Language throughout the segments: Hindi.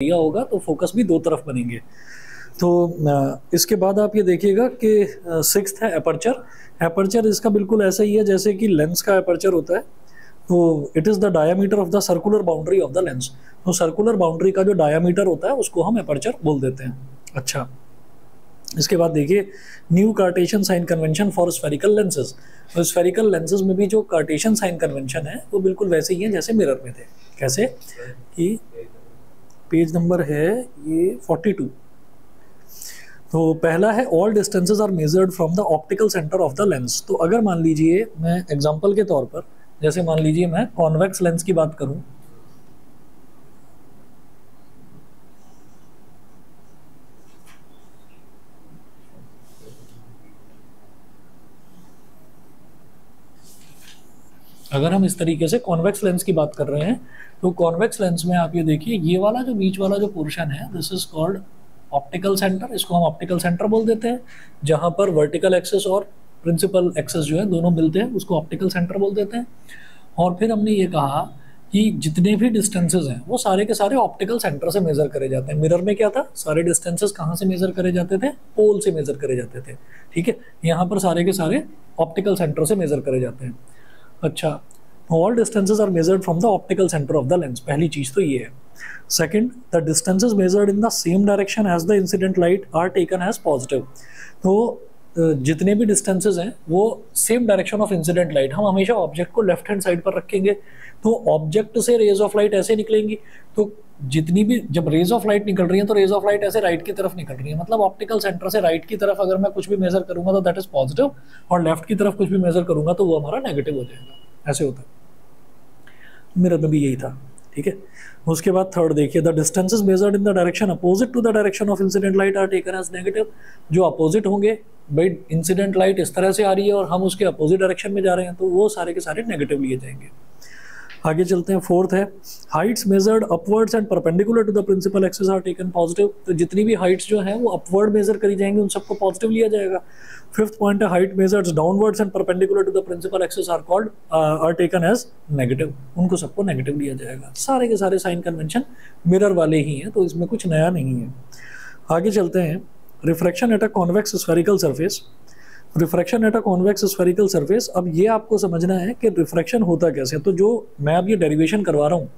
दिया होगा तो फोकस भी दो तरफ बनेंगे। तो इसके बाद आप ये देखिएगा कि सिक्स्थ है एपर्चर। एपर्चर इसका बिल्कुल ऐसा ही है जैसे कि लेंस का एपर्चर होता है। तो it is the diameter of the circular boundary of the lens. तो सर्कुलर बाउंड्री का जो डायामीटर होता है उसको हम एपर्चर बोल देते हैं। अच्छा, इसके बाद देखिए new Cartesian sign convention for spherical lenses. तो स्फेरिकल लेंसेज में भी जो कार्टेशियन साइन कन्वेंशन है वो बिल्कुल वैसे ही है जैसे मिरर में थे। कैसे कि पेज नंबर है ये 42। तो पहला है all distances are measured from the optical centre of the lens. तो अगर मान लीजिए मैं एग्जांपल के तौर पर, जैसे मान लीजिए मैं कॉन्वेक्स लेंस की बात करूं, अगर हम इस तरीके से कॉन्वेक्स लेंस की बात कर रहे हैं तो कॉन्वेक्स लेंस में आप ये देखिए ये वाला जो बीच वाला जो पोर्शन है this is called optical centre. इसको हम ऑप्टिकल सेंटर बोल देते हैं। जहां पर वर्टिकल एक्सिस और प्रिंसिपल एक्सिस जो है दोनों मिलते हैं उसको ऑप्टिकल सेंटर बोल देते हैं। और फिर हमने ये कहा कि जितने भी डिस्टेंसेज हैं वो सारे के सारे ऑप्टिकल सेंटर से मेजर करे जाते हैं। मिरर में क्या था, सारे डिस्टेंसेज कहाँ से मेजर करे जाते थे, पोल से मेजर करे जाते थे। ठीक है, यहाँ पर सारे के सारे ऑप्टिकल सेंटर से मेजर करे जाते हैं। अच्छा, all distances are measured from the optical centre of the lens. पहली चीज तो ये है। Second, the distances measured in the same direction as the incident light are taken as positive. तो जितने भी डिस्टेंसेज हैं वो same direction of incident light, हम हमेशा ऑब्जेक्ट को लेफ्ट हैंड साइड पर रखेंगे तो ऑब्जेक्ट से रेज ऑफ लाइट ऐसे निकलेंगी। तो जितनी भी जब रेज ऑफ लाइट निकल रही है तो रेज ऑफ लाइट ऐसे राइट की तरफ निकल रही है, मतलब ऑप्टिकल सेंटर से राइट की तरफ अगर मैं कुछ भी मेजर करूंगा तो दैट इज पॉजिटिव, और लेफ्ट की तरफ कुछ भी मेजर करूंगा तो वो हमारा नेगेटिव हो जाएगा। ऐसे होता है, मिरर में भी यही था। ठीक है, उसके बाद थर्ड देखिए, the distances measured in the direction opposite to the direction of incident light are taken as negative. जो अपोजिट होंगे, भाई इंसिडेंट लाइट इस तरह से आ रही है और हम उसके अपोजिट डायरेक्शन में जा रहे हैं तो वो सारे के सारे नेगेटिव लिए जाएंगे। आगे चलते हैं, फोर्थ है heights measured upwards and perpendicular to the principal axis are taken positive. तो जितनी भी हाइट्स जो हैं वो अपवर्ड मेजर करी जाएंगी उन सबको पॉजिटिव लिया जाएगा। फिफ्थ पॉइंट है height measured downwards and perpendicular to the principal axis are called are taken as negative, उनको सबको नेगेटिव लिया जाएगा। सारे के सारे साइन कन्वेंशन मिरर वाले ही हैं तो इसमें कुछ नया नहीं है। आगे चलते हैं, refraction at a convex spherical surface. Refraction at a convex spherical surface, अब ये आपको समझना है कि रिफ्रैक्शन होता कैसे। तो जो मैं अब ये डेरिवेशन करवा रहा हूँ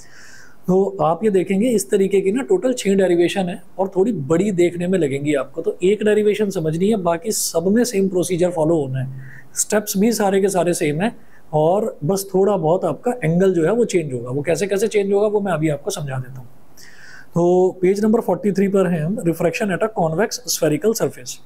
तो आप ये देखेंगे इस तरीके की ना टोटल 6 डेरिवेशन है और थोड़ी बड़ी देखने में लगेंगी आपको। तो एक डेरिवेशन समझनी है, बाकी सब में सेम प्रोसीजर फॉलो होना है, स्टेप्स भी सारे के सारे सेम है और बस थोड़ा बहुत आपका एंगल जो है वो चेंज होगा। वो कैसे कैसे चेंज होगा वो मैं अभी आपको समझा देता हूँ। तो पेज नंबर 43 पर हैं हम, refraction at a convex spherical surface.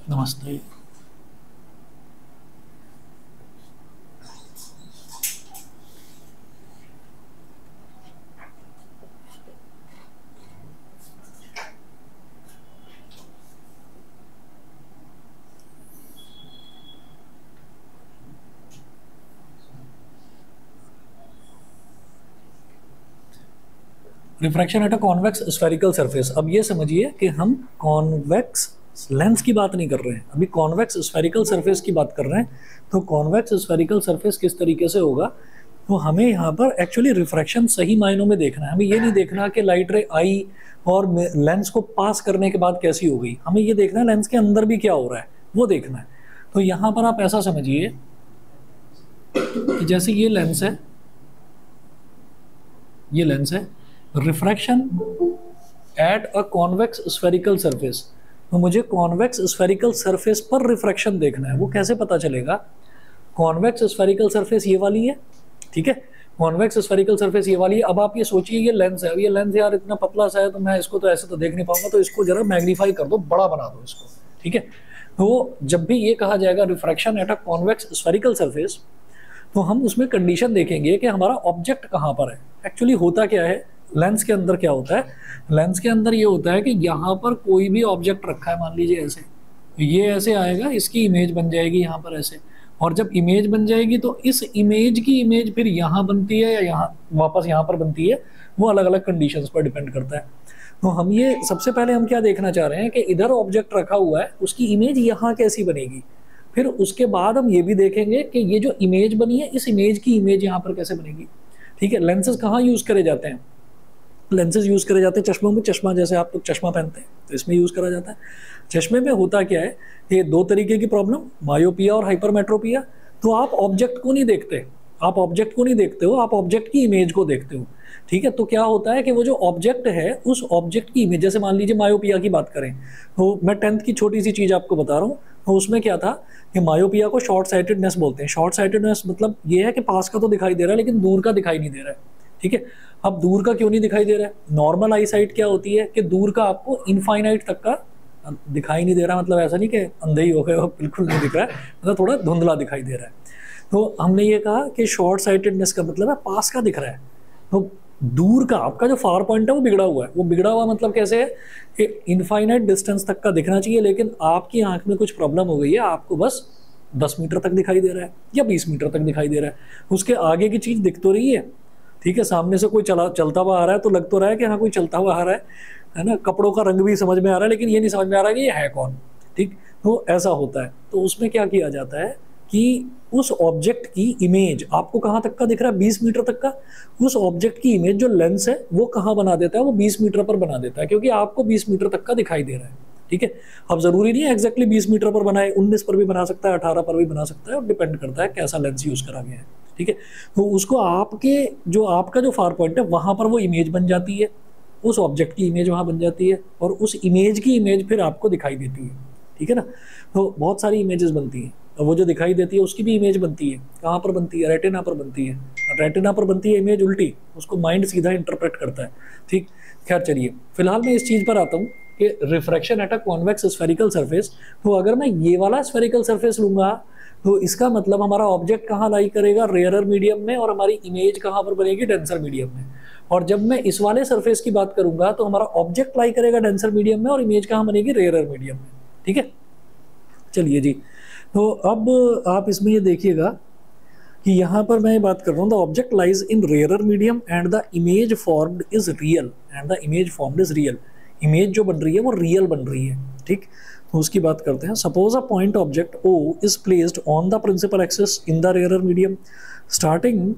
नमस्ते। Refraction at a convex spherical surface. अब ये समझिए कि हम कॉन्वेक्स लेंस की बात नहीं कर रहे हैं, अभी कॉन्वेक्स स्फेरिकल सरफेस की बात कर रहे हैं। तो कॉन्वेक्स स्फेरिकल सरफेस किस तरीके से होगा, तो हमें यहाँ पर एक्चुअली रिफ्रैक्शन सही मायनों में देखना है। हमें ये नहीं देखना कि लाइट रे आई और लेंस को पास करने के बाद कैसी हो गई, हमें ये देखना है लेंस के अंदर भी क्या हो रहा है वो देखना है। तो यहाँ पर आप ऐसा समझिए कि जैसे ये लेंस है, ये लेंस है, refraction at a convex spherical surface. तो मुझे कॉन्वेक्स स्फेरिकल सरफेस पर रिफ्रैक्शन देखना है। वो कैसे पता चलेगा, कॉन्वेक्स स्फेरिकल सरफेस ये वाली है, ठीक है, कॉन्वेक्स स्फेरिकल सरफेस ये वाली है। अब आप ये सोचिए ये लेंस है, अब ये लेंस यार इतना पतला सा है तो मैं इसको तो ऐसे तो देख नहीं पाऊंगा, तो इसको जरा मैग्नीफाई कर दो, बड़ा बना दो इसको। ठीक है, तो जब भी ये कहा जाएगा refraction at a convex spherical surface तो हम उसमें कंडीशन देखेंगे कि हमारा ऑब्जेक्ट कहाँ पर है। एक्चुअली होता क्या है, लेंस के अंदर क्या होता है, लेंस के अंदर ये होता है कि यहाँ पर कोई भी ऑब्जेक्ट रखा है, मान लीजिए ऐसे, ये ऐसे आएगा, इसकी इमेज बन जाएगी यहाँ पर ऐसे, और जब इमेज बन जाएगी तो इस इमेज की इमेज फिर यहाँ बनती है या यहाँ वापस यहाँ पर बनती है, वो अलग अलग कंडीशंस पर डिपेंड करता है। तो हम ये सबसे पहले हम क्या देखना चाह रहे हैं कि इधर ऑब्जेक्ट रखा हुआ है उसकी इमेज यहाँ कैसी बनेगी, फिर उसके बाद हम ये भी देखेंगे कि ये जो इमेज बनी है इस इमेज की इमेज यहाँ पर कैसे बनेगी। ठीक है, लेंसेज कहाँ यूज करे जाते हैं? लेंसेज यूज करे जाते हैं चश्मों में। चश्मा जैसे आप लोग चश्मा पहनते हैं तो इसमें यूज करा जाता है। चश्मे में होता क्या है, ये दो तरीके की प्रॉब्लम, मायोपिया और हाइपरमेट्रोपिया। तो आप ऑब्जेक्ट को नहीं देखते, आप ऑब्जेक्ट को नहीं देखते हो, आप ऑब्जेक्ट की इमेज को देखते हो। ठीक है, तो क्या होता है कि वो जो ऑब्जेक्ट है उस ऑब्जेक्ट की इमेज, जैसे मान लीजिए मायोपिया की बात करें तो मैं 10th की छोटी सी चीज आपको बता रहा हूँ। तो उसमें क्या था कि मायोपिया को शॉर्ट साइटेडनेस बोलते हैं। शॉर्ट साइटेडनेस मतलब ये है कि पास का तो दिखाई दे रहा है लेकिन दूर का दिखाई नहीं दे रहा है। ठीक है, अब दूर का क्यों नहीं दिखाई दे रहा है? नॉर्मल आई साइट क्या होती है कि दूर का आपको इनफाइनाइट तक का दिखाई नहीं दे रहा, मतलब ऐसा नहीं कि अंधे ही हो गए, बिल्कुल नहीं दिख रहा है, मतलब थोड़ा धुंधला दिखाई दे रहा है। तो हमने ये कहा कि शॉर्ट साइटेडनेस का मतलब है पास का दिख रहा है, तो दूर का आपका जो फार पॉइंट है वो बिगड़ा हुआ है। वो बिगड़ा हुआ मतलब कैसे है कि इनफाइनाइट डिस्टेंस तक का दिखना चाहिए, लेकिन आपकी आंख में कुछ प्रॉब्लम हो गई है, आपको बस 10 मीटर तक दिखाई दे रहा है या 20 मीटर तक दिखाई दे रहा है, उसके आगे की चीज़ दिख तो रही है। ठीक है, सामने से कोई चलता हुआ आ रहा है तो लग तो रहा है कि हाँ कोई चलता हुआ आ रहा है ना, कपड़ों का रंग भी समझ में आ रहा है, लेकिन ये नहीं समझ में आ रहा है कि ये है कौन। ठीक, तो ऐसा होता है। तो उसमें क्या किया जाता है कि उस ऑब्जेक्ट की इमेज आपको कहाँ तक का दिख रहा है, 20 मीटर तक का, उस ऑब्जेक्ट की इमेज जो लेंस है वो कहाँ बना देता है, वो 20 मीटर पर बना देता है, क्योंकि आपको 20 मीटर तक का दिखाई दे रहा है। ठीक है, अब जरूरी नहीं है एग्जैक्टली 20 मीटर पर बनाए, 19 पर भी बना सकता है, 18 पर भी बना सकता है, और डिपेंड करता है कैसा लेंस यूज करा गया है। ठीक है, तो उसको आपका जो फार पॉइंट है वहां पर वो इमेज बन जाती है, उस ऑब्जेक्ट की इमेज वहां बन जाती है, और उस इमेज की इमेज फिर आपको दिखाई देती है। ठीक है ना, तो बहुत सारी इमेजेस बनती हैं, और वो जो दिखाई देती है उसकी भी इमेज बनती है। कहाँ पर बनती है? रेटिना पर बनती है। रेटिना पर बनती है इमेज उल्टी, उसको माइंड सीधा इंटरप्रेट करता है। ठीक, खैर चलिए, फिलहाल मैं इस चीज़ पर आता हूँ कि refraction at a convex spherical surface. तो अगर मैं ये वाला स्फेरिकल सरफेस लूंगा तो इसका मतलब हमारा ऑब्जेक्ट कहाँ लाई करेगा? रेयरर मीडियम में, और हमारी इमेज कहाँ पर बनेगी? डेंसर मीडियम में। और जब मैं इस वाले सरफेस की बात करूंगा तो हमारा ऑब्जेक्ट लाई करेगा डेंसर मीडियम में और इमेज कहाँ बनेगी? रेयरर मीडियम में। ठीक है, चलिए जी, तो अब आप इसमें ये देखिएगा कि यहाँ पर मैं बात कर रहा हूँ, the object lies in rarer medium and the image formed is real, and the image formed is real. Image जो बन रही है वो रियल बन रही है। ठीक, तो उसकी बात करते हैं। Suppose a point object O is placed on the principal axis in the rarer medium, starting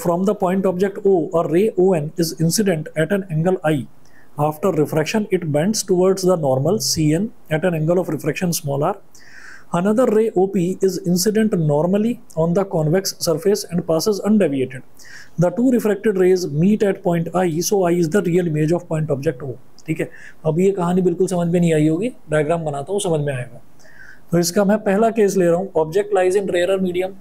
from the point object O, a ray ON is incident at an angle I. After refraction, it bends towards the normal CN at an angle of refraction small r. Another ray OP is incident normally on the convex surface and passes undeviated. The two refracted rays meet at point I, so I is the real image of point object O. ठीक है, अब ये कहानी बिल्कुल समझ में नहीं आई होगी, डायग्राम बनाता हूँ समझ में आएगा। तो इसका मैं पहला केस ले रहा हूँ, object lies in rarer medium.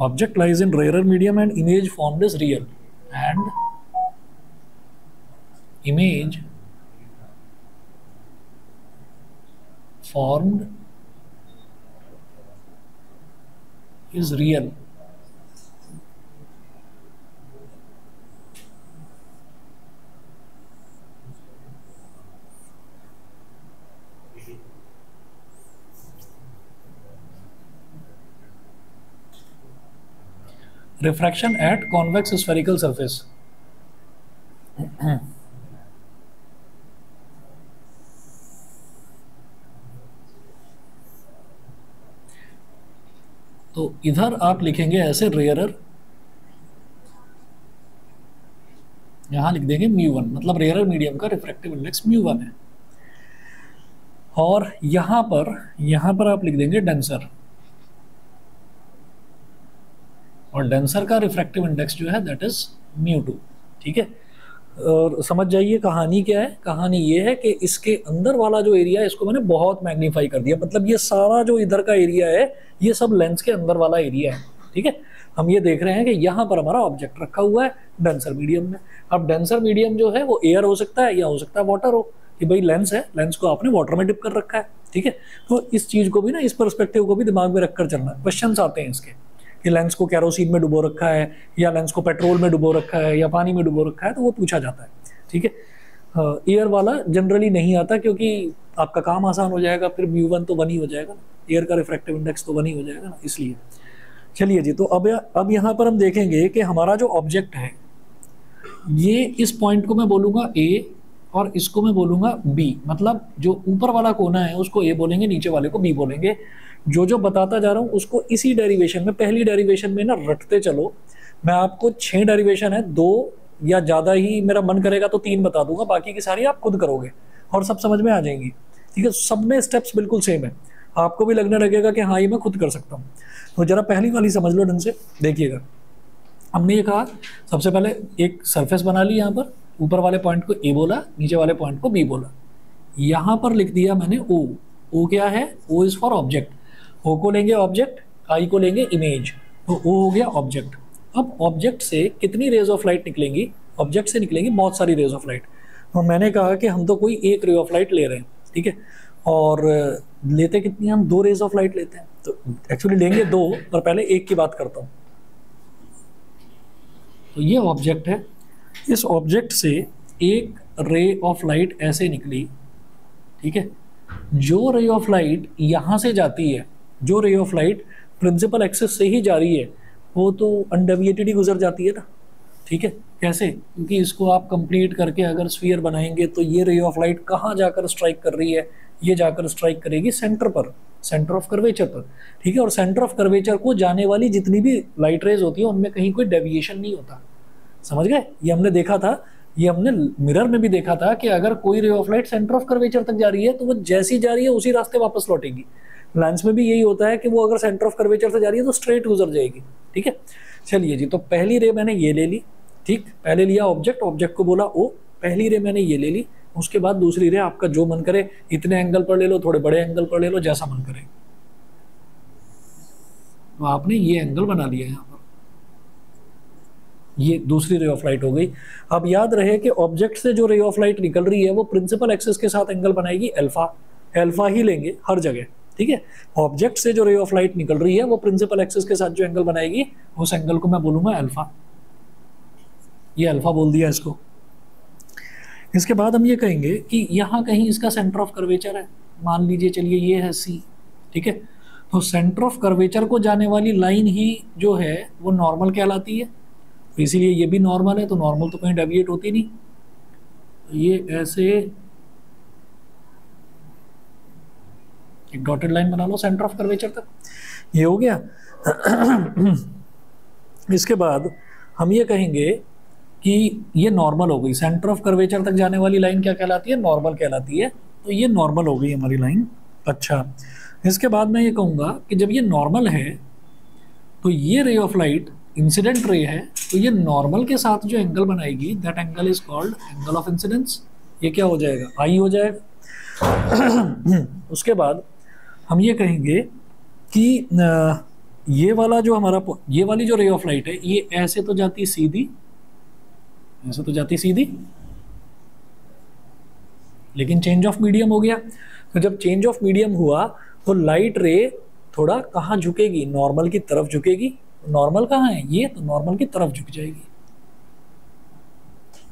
Object lies in rarer medium and image formed is real, and image formed is real. Refraction at convex spherical surface. तो इधर आप लिखेंगे ऐसे रेयरर, यहां लिख देंगे μ1, मतलब रेयरर मीडियम का रिफ्रैक्टिव इंडेक्स μ1 है, और यहां पर आप लिख देंगे डेंसर, और डेंसर का रिफ्रैक्टिव इंडेक्स जो है दैट इज μ2। ठीक है, और समझ जाइए कहानी क्या है। कहानी ये है कि इसके अंदर वाला जो एरिया है इसको मैंने बहुत मैग्नीफाई कर दिया, मतलब ये सारा जो इधर का एरिया है ये सब लेंस के अंदर वाला एरिया है। ठीक है, हम ये देख रहे हैं कि यहाँ पर हमारा ऑब्जेक्ट रखा हुआ है डेंसर मीडियम में। अब डेंसर मीडियम जो है वो एयर हो सकता है या हो सकता है वाटर हो, कि भाई लेंस है, लेंस को आपने वाटर में डिप कर रखा है, ठीक है। तो इस चीज को भी ना, इस पर्सपेक्टिव को भी दिमाग में रखकर चलना। क्वेश्चंस आते हैं इसके कि लेंस को कैरोसिन में डुबो रखा है, या लेंस को पेट्रोल में डुबो रखा है, या पानी में डुबो रखा है, तो वो पूछा जाता है, ठीक है। एयर वाला जनरली नहीं आता, क्योंकि आपका काम आसान हो जाएगा, फिर म्यू1 तो 1 ही हो जाएगा ना, एयर का रिफ्रैक्टिव इंडेक्स तो 1 ही हो जाएगा ना, इसलिए। चलिए जी, तो अब यहाँ पर हम देखेंगे कि हमारा जो ऑब्जेक्ट है, ये इस पॉइंट को मैं बोलूँगा ए और इसको मैं बोलूँगा बी। मतलब जो ऊपर वाला कोना है उसको ए बोलेंगे, नीचे वाले को बी बोलेंगे। जो बताता जा रहा हूँ उसको इसी डेरिवेशन में, पहली डेरिवेशन में ना रटते चलो। मैं आपको 6 डेरिवेशन है, 2 या ज़्यादा ही मेरा मन करेगा तो 3 बता दूंगा, बाकी की सारी आप खुद करोगे और सब समझ में आ जाएंगी, ठीक है। सब में स्टेप्स बिल्कुल सेम है, आपको भी लगने लगेगा कि हाँ ये मैं खुद कर सकता हूँ। तो जरा पहली वाली समझ लो ढंग से, देखिएगा। हमने ये कहा सबसे पहले एक सरफेस बना ली, यहाँ पर ऊपर वाले पॉइंट को ए बोला, नीचे वाले पॉइंट को बी बोला। यहाँ पर लिख दिया मैंने ओ। ओ क्या है? O is for object. O को लेंगे ऑब्जेक्ट, आई को लेंगे इमेज, तो ओ हो गया ऑब्जेक्ट। अब ऑब्जेक्ट से कितनी रेज ऑफ लाइट निकलेंगी? ऑब्जेक्ट से निकलेंगी बहुत सारी रेज ऑफ लाइट। तो मैंने कहा कि हम तो कोई एक रे ऑफ लाइट ले रहे हैं, ठीक है, और लेते कितनी, हम 2 रेज ऑफ लाइट लेते हैं। तो एक्चुअली लेंगे 2, पर पहले एक की बात करता हूँ। तो ये ऑब्जेक्ट है, इस ऑब्जेक्ट से एक रे ऑफ लाइट ऐसे निकली, ठीक है। जो रे ऑफ लाइट यहाँ से जाती है, जो ray of light principal axis से ही जा रही है, वो तो अनडेविएटेड ही गुजर जाती है ना, ठीक है। कैसे? क्योंकि इसको आप कंप्लीट करके अगर स्फीयर बनाएंगे तो ये रे ऑफ लाइट कहाँ जाकर स्ट्राइक कर रही है? ये जाकर स्ट्राइक करेगी सेंटर पर, सेंटर ऑफ कर्वेचर पर, ठीक है। और सेंटर ऑफ कर्वेचर को जाने वाली जितनी भी लाइट रेज होती है उनमें कहीं कोई डेविएशन नहीं होता, समझ गए? ये हमने देखा था, ये हमने मिरर में भी देखा था कि अगर कोई ray of light centre of curvature तक जा रही है तो वो जैसी जा रही है उसी रास्ते वापस लौटेगी। लेंस में भी यही होता है कि वो अगर सेंटर ऑफ कर्वेचर से जा रही है तो स्ट्रेट गुजर जाएगी, ठीक है। चलिए जी, तो पहली रे मैंने ये ले ली, ठीक। पहले लिया ऑब्जेक्ट, ऑब्जेक्ट को बोला ओ, पहली रे मैंने ये ले ली। उसके बाद दूसरी रे आपका जो मन करे, इतने एंगल पर ले लो, थोड़े बड़े एंगल पर ले लो, जैसा मन करे। तो आपने ये एंगल बना लिया यहाँ पर, ये दूसरी रे ऑफ लाइट हो गई। अब याद रहे कि ऑब्जेक्ट से जो रे ऑफ लाइट निकल रही है वो प्रिंसिपल एक्सिस के साथ एंगल बनाएगी अल्फा। अल्फा ही लेंगे हर जगह, ठीक है। ऑब्जेक्ट से जो रे ऑफ लाइट निकल रही है वो प्रिंसिपल एक्सिस के साथ जो एंगल बनाएगी उस एंगल को मैं बोलूंगा अल्फा। ये अल्फा बोल दिया इसको। इसके बाद हम ये कहेंगे कि यहाँ कहीं इसका सेंटर ऑफ कर्वेचर है, मान लीजिए, चलिए ये है सी, ठीक है। तो सेंटर ऑफ कर्वेचर को जाने वाली लाइन ही जो है वो नॉर्मल कहलाती है, तो इसीलिए ये भी नॉर्मल है। तो नॉर्मल तो कहीं डेविएट होती नहीं, तो ये ऐसे एक डॉटेड लाइन बना लो सेंटर ऑफ कर्वेचर तक, ये हो गया। इसके बाद हम ये कहेंगे कि ये नॉर्मल हो गई। सेंटर ऑफ कर्वेचर तक जाने वाली लाइन क्या कहलाती है? नॉर्मल कहलाती है। तो ये नॉर्मल हो गई हमारी लाइन। अच्छा, इसके बाद मैं ये कहूँगा कि जब ये नॉर्मल है तो ये ray of light incident ray है, तो ये नॉर्मल के साथ जो एंगल बनाएगी that angle is called angle of incidence. ये क्या हो जाएगा? आई हो जाएगा। उसके बाद हम ये कहेंगे कि ये वाला जो हमारा, ये वाली जो रे ऑफ लाइट है ये ऐसे तो जाती सीधी, ऐसे तो जाती सीधी, लेकिन चेंज ऑफ मीडियम हो गया। तो जब चेंज ऑफ मीडियम हुआ तो लाइट रे थोड़ा कहाँ झुकेगी? नॉर्मल की तरफ झुकेगी। नॉर्मल कहाँ है? ये तो नॉर्मल की तरफ झुक जाएगी,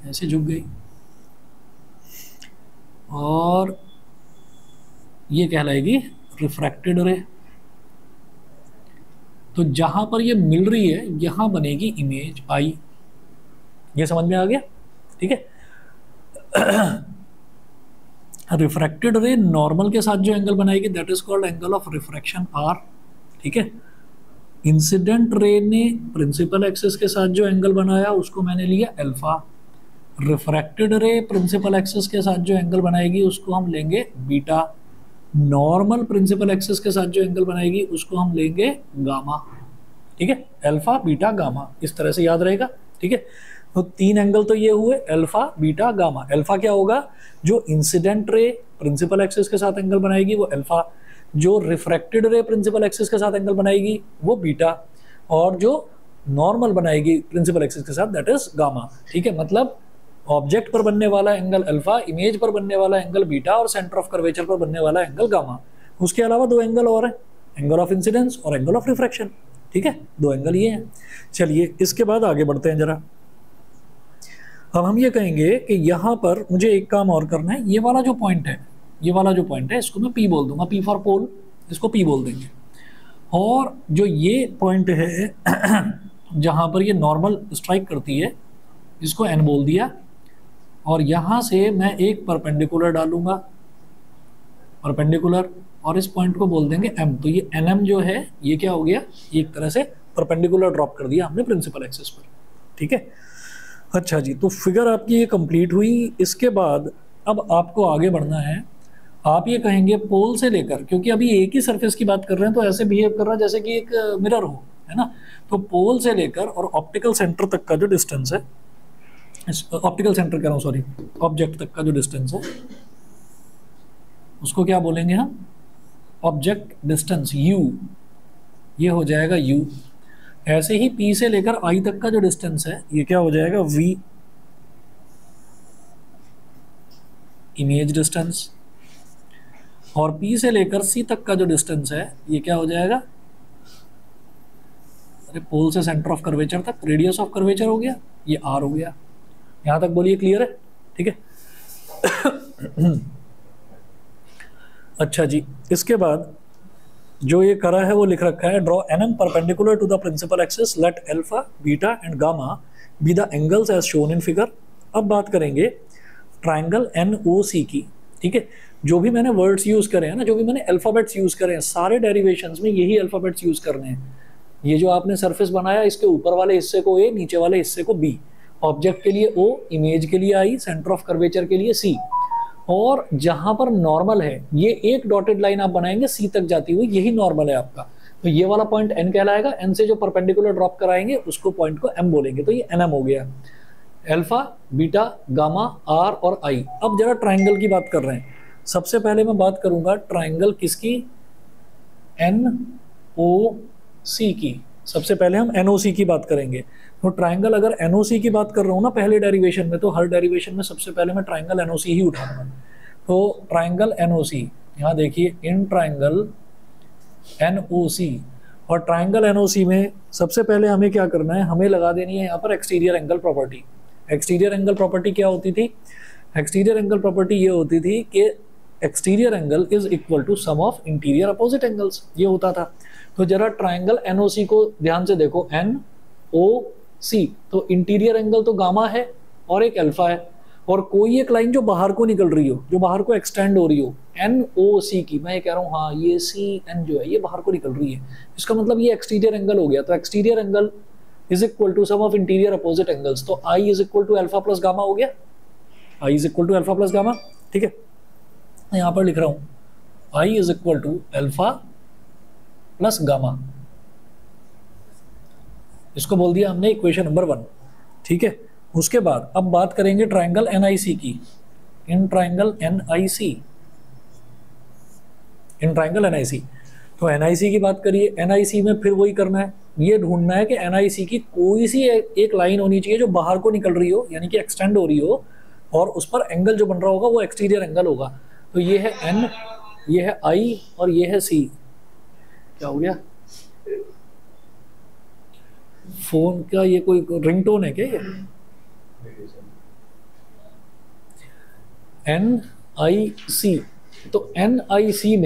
ऐसे झुक गई, और ये कहलाएगी रिफ्रैक्टेड रे। तो जहां पर ये मिल रही है यहां बनेगी इमेज आई। ये समझ में आ गया, ठीक है। रिफ्रैक्टेड रे नॉर्मल के साथ जो एंगल बनाएगी that is called angle of refraction R, ठीक है। इंसिडेंट रे ने प्रिंसिपल एक्सिस के साथ जो एंगल बनाया उसको मैंने लिया alpha. Refracted ray principal axis के साथ जो एंगल बनाएगी उसको हम लेंगे बीटा। नॉर्मल प्रिंसिपल एक्सिस के साथ जो एंगल बनाएगी उसको हम लेंगे गामा, ठीक है। अल्फा बीटा गामा, इस तरह से याद रहेगा, ठीक है। तो 3 एंगल तो ये हुए, अल्फा बीटा गामा। अल्फा क्या होगा? जो इंसिडेंट रे प्रिंसिपल एक्सिस के साथ एंगल बनाएगी वो अल्फा, जो रिफ्रैक्टेड रे प्रिंसिपल एक्सिस के साथ एंगल बनाएगी वो बीटा, और जो नॉर्मल बनाएगी प्रिंसिपल एक्सिस के साथ दैट इज गामा, ठीक है। मतलब ऑब्जेक्ट पर बनने वाला एंगल अल्फा, इमेज पर बनने वाला एंगल बीटा और सेंटर ऑफ कर्वेचर पर बनने वाला एंगल गामा। उसके अलावा दो एंगल और हैं, एंगल ऑफ इंसिडेंस और एंगल ऑफ रिफ्रैक्शन। ठीक है, दो एंगल ये हैं। चलिए इसके बाद आगे बढ़ते हैं जरा। अब हम ये कहेंगे कि यहाँ पर मुझे एक काम और करना है। ये वाला जो पॉइंट है, ये वाला जो पॉइंट है, इसको मैं P बोल दूंगा, P फॉर पोल, इसको P बोल देंगे। और जो ये पॉइंट है जहाँ पर ये नॉर्मल स्ट्राइक करती है, इसको N बोल दिया। और यहाँ से मैं एक परपेंडिकुलर डालूंगा, परपेंडिकुलर, और इस पॉइंट को बोल देंगे M। तो ये NM जो है ये क्या हो गया, एक तरह से परपेंडिकुलर ड्रॉप कर दिया हमने प्रिंसिपल एक्सिस पर। ठीक है, अच्छा जी, तो फिगर आपकी ये कंप्लीट हुई। इसके बाद अब आपको आगे बढ़ना है। आप ये कहेंगे पोल से लेकर, क्योंकि अभी एक ही सरफेस की बात कर रहे हैं तो ऐसे बिहेव कर रहा है जैसे कि एक मिरर हो, है ना। तो पोल से लेकर और ऑप्टिकल सेंटर तक का जो डिस्टेंस है, ऑप्टिकल सेंटर कह रहा हूँ सॉरी, ऑब्जेक्ट तक का जो डिस्टेंस है उसको क्या बोलेंगे हम, ऑब्जेक्ट डिस्टेंस U, ये हो जाएगा U। ऐसे ही P से लेकर I तक का जो डिस्टेंस है ये क्या हो जाएगा V, इमेज डिस्टेंस। और P से लेकर C तक का जो डिस्टेंस है ये क्या हो जाएगा, अरे पोल से सेंटर ऑफ कर्वेचर तक, रेडियस ऑफ कर्वेचर हो गया, ये R हो गया। यहां तक बोलिए क्लियर है, ठीक है। अच्छा जी, इसके बाद जो ये करा है वो लिख रखा है, draw NM perpendicular to the principal axis, let alpha, beta and gamma be the angles as shown in figure. अब बात करेंगे ट्राइंगल NOC की। ठीक है, जो भी मैंने वर्ड्स यूज करे हैं ना, जो भी मैंने अल्फाबेट्स यूज करे हैं, सारे डेरिवेशंस में यही अल्फाबेट्स यूज करने हैं। ये जो आपने सरफेस बनाया, इसके ऊपर वाले हिस्से को A, नीचे वाले हिस्से को B, ऑब्जेक्ट के लिए O, इमेज के लिए I, सेंटर ऑफ कर्वेचर के लिए C। और जहां पर नॉर्मल है, ये एक डॉटेड लाइन आप बनाएंगे C तक जाती हुई, यही नॉर्मल है आपका। तो ये वाला पॉइंट N कहलाएगा। N से जो परपेंडिकुलर ड्रॉप कराएंगे उसको पॉइंट को M बोलेंगे। तो ये NM हो गया, अल्फा, बीटा, गामा, R और I। अब जरा ट्राइंगल की बात कर रहे हैं। सबसे पहले मैं बात करूंगा ट्राइंगल किसकी, NOC की। सबसे पहले हम NOC की बात करेंगे। तो ट्राइंगल अगर NOC की बात कर रहा हूँ ना पहले डेरिवेशन में, तो हर डेरिवेशन में सबसे पहले मैं ट्राइंगल NOC ही उठाऊंगा। तो ट्राइंगल NOC, यहाँ देखिए, इन ट्राइंगल NOC। और ट्राइंगल NOC में सबसे पहले हमें क्या करना है, हमें लगा देनी है यहाँ पर exterior angle property. Exterior angle property क्या होती थी, एक्सटीरियर एंगल प्रॉपर्टी ये होती थी कि exterior angle is equal to sum of interior opposite angles, ये होता था। तो जरा ट्राइंगल NOC को ध्यान से देखो, NOC, तो इंटीरियर एंगल तो गामा है और एक अल्फा है, और कोई एक लाइन जो बाहर को निकल रही हो, जो बाहर को एक्सटेंड हो रही हो, NOC की, मैं ये कह रहा हूँ, हाँ ये CN जो है ये बाहर को निकल रही है, इसका मतलब ये एक्सटीरियर एंगल हो गया। तो exterior angle is equal to sum of interior opposite angles. तो I is equal to alpha plus gamma हो गया, I is equal to alpha plus gamma. ठीक है, यहाँ पर लिख रहा हूँ I is equal to alpha plus gamma, इसको बोल दिया हमने इक्वेशन नंबर 1। ठीक है, उसके बाद अब बात करेंगे ट्राइंगल NIC की। In triangle NIC, in triangle NIC, तो NIC की बात करिए। NIC में फिर वही करना है, ये ढूंढना है कि NIC की कोई सी एक लाइन होनी चाहिए जो बाहर को निकल रही हो, यानी कि एक्सटेंड हो रही हो, और उस पर एंगल जो बन रहा होगा वो एक्सटीरियर एंगल होगा। तो ये है N, ये है I और ये है C। क्या हो गया, फोन का ये कोई रिंगटोन है क्या ये? NIC, तो NIC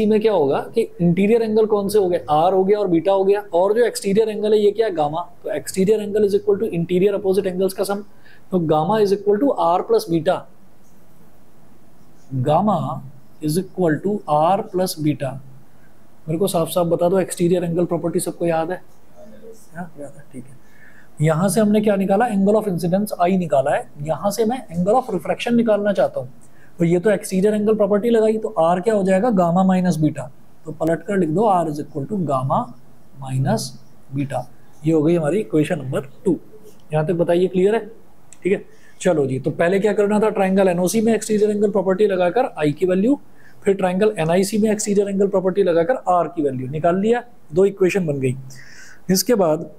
में क्या होगा कि इंटीरियर एंगल कौन से हो गए, R हो गया और बीटा हो गया, और जो एक्सटीरियर एंगल है ये क्या है, गामा। तो exterior angle is equal to interior opposite angles का सम। तो gamma is equal to R plus beta, gamma is equal to R plus beta. मेरे को साफ साफ बता दो, एक्सटीरियर एंगल प्रॉपर्टी सबको याद है? याद है, ठीक है। यहाँ से हमने क्या निकाला, एंगल ऑफ इंसिडेंस I निकाला है। यहाँ से मैं एंगल ऑफ रिफ्रैक्शन निकालना चाहता हूँ, तो ये तो एक्सटीरियर एंगल प्रॉपर्टी लगाई, तो R क्या हो जाएगा, गामा माइनस बीटा। तो पलट कर लिख दो, R is equal to gamma minus beta. ये हो गई हमारी इक्वेशन नंबर 2। यहाँ तक बताइए क्लियर है? ठीक है, चलो जी। तो पहले क्या करना था, ट्राइंगल NOC में एक्सटीरियर एंगल प्रॉपर्टी लगाकर I की वैल्यू, फिर ट्राइंगल NIC में एक्सटीरियर एंगल प्रॉपर्टी लगाकर R की वैल्यू निकाल लिया, 2 इक्वेशन बन गई। इसके बाद